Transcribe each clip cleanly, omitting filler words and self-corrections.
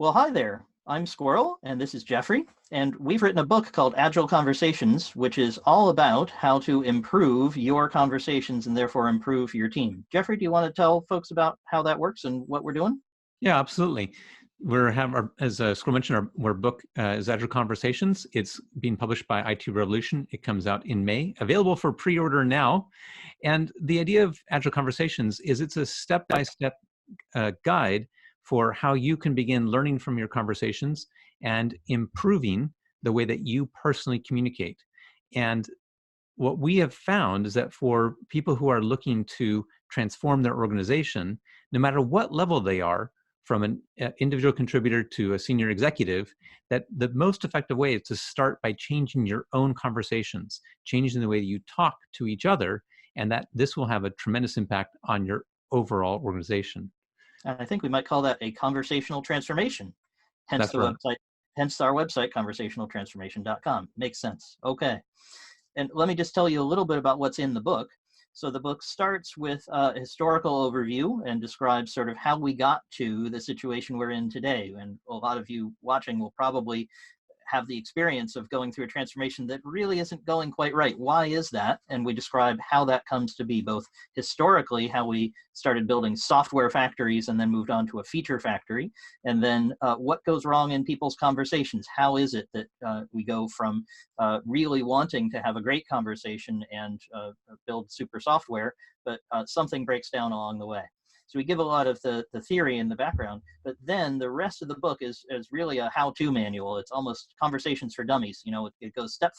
Well, hi there. I'm Squirrel, and this is Jeffrey, and we've written a book called Agile Conversations, which is all about how to improve your conversations and therefore improve your team. Jeffrey, do you want to tell folks about how that works and what we're doing? Yeah, absolutely. We're have our, as Squirrel mentioned, our book is Agile Conversations. It's being published by IT Revolution. It comes out in May, available for pre-order now. And the idea of Agile Conversations is it's a step-by-step guide for how you can begin learning from your conversations and improving the way that you personally communicate. And what we have found is that for people who are looking to transform their organization, no matter what level they are, from an individual contributor to a senior executive, that the most effective way is to start by changing your own conversations, changing the way that you talk to each other, and that this will have a tremendous impact on your overall organization. And I think we might call that a conversational transformation, hence That's the right. website, hence our website, conversationaltransformation.com. Makes sense. Okay. And let me just tell you a little bit about what's in the book. So the book starts with a historical overview and describes sort of how we got to the situation we're in today. And a lot of you watching will probably have the experience of going through a transformation that really isn't going quite right. Why is that? And we describe how that comes to be, both historically, how we started building software factories and then moved on to a feature factory, and then what goes wrong in people's conversations. How is it that we go from really wanting to have a great conversation and build super software, but something breaks down along the way. So we give a lot of the theory in the background, but then the rest of the book is really a how-to manual. It's almost conversations for dummies. You know, it goes step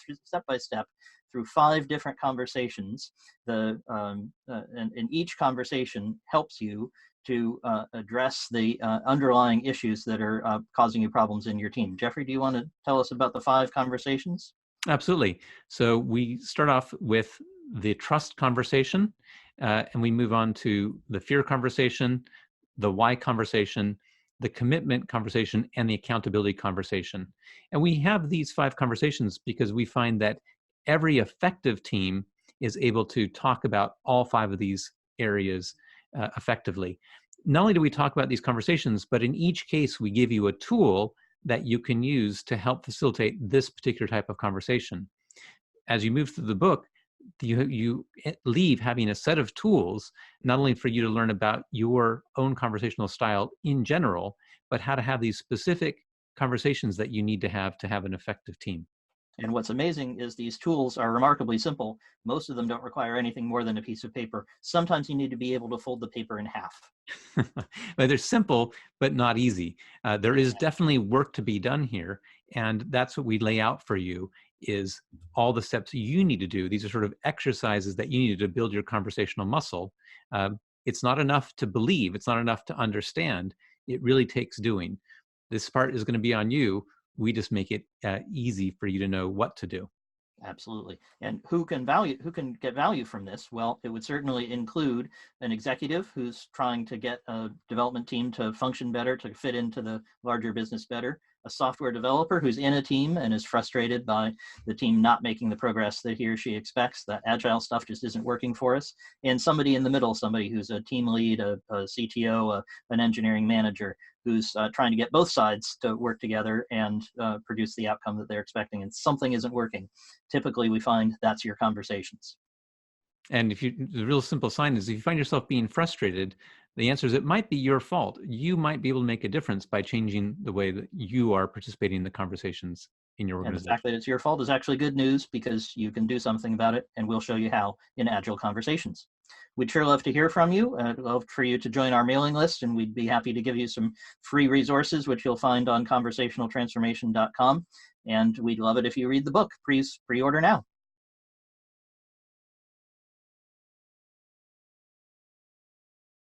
by step through 5 different conversations. And each conversation helps you to address the underlying issues that are causing you problems in your team. Jeffrey, do you want to tell us about the 5 conversations? Absolutely. So we start off with the trust conversation, and we move on to the fear conversation, the why conversation, the commitment conversation, and the accountability conversation. And we have these 5 conversations because we find that every effective team is able to talk about all 5 of these areas effectively. Not only do we talk about these conversations, but in each case, we give you a tool that you can use to help facilitate this particular type of conversation. As you move through the book, you leave having a set of tools, not only for you to learn about your own conversational style in general, but how to have these specific conversations that you need to have an effective team. And what's amazing is these tools are remarkably simple. Most of them don't require anything more than a piece of paper. Sometimes you need to be able to fold the paper in half. But they're simple, but not easy. There is definitely work to be done here. And that's what we lay out for you is all the steps you need to do. These are sort of exercises that you need to build your conversational muscle. It's not enough to believe. It's not enough to understand. It really takes doing. This part is going to be on you. We just make it easy for you to know what to do. Absolutely. And who can get value from this? Well, it would certainly include an executive who's trying to get a development team to function better, to fit into the larger business better, a software developer who's in a team and is frustrated by the team not making the progress that he or she expects. That agile stuff just isn't working for us. And somebody in the middle, somebody who's a team lead, a CTO, an engineering manager, who's trying to get both sides to work together and produce the outcome that they're expecting, and something isn't working. Typically, we find that's your conversations. And the real simple sign is if you find yourself being frustrated, the answer is it might be your fault. You might be able to make a difference by changing the way that you are participating in the conversations in your And the organization. fact that it's your fault is actually good news because you can do something about it, and we'll show you how in Agile Conversations. We'd sure love to hear from you. I'd love for you to join our mailing list, and we'd be happy to give you some free resources, which you'll find on conversationaltransformation.com. And we'd love it if you read the book. Please pre-order now.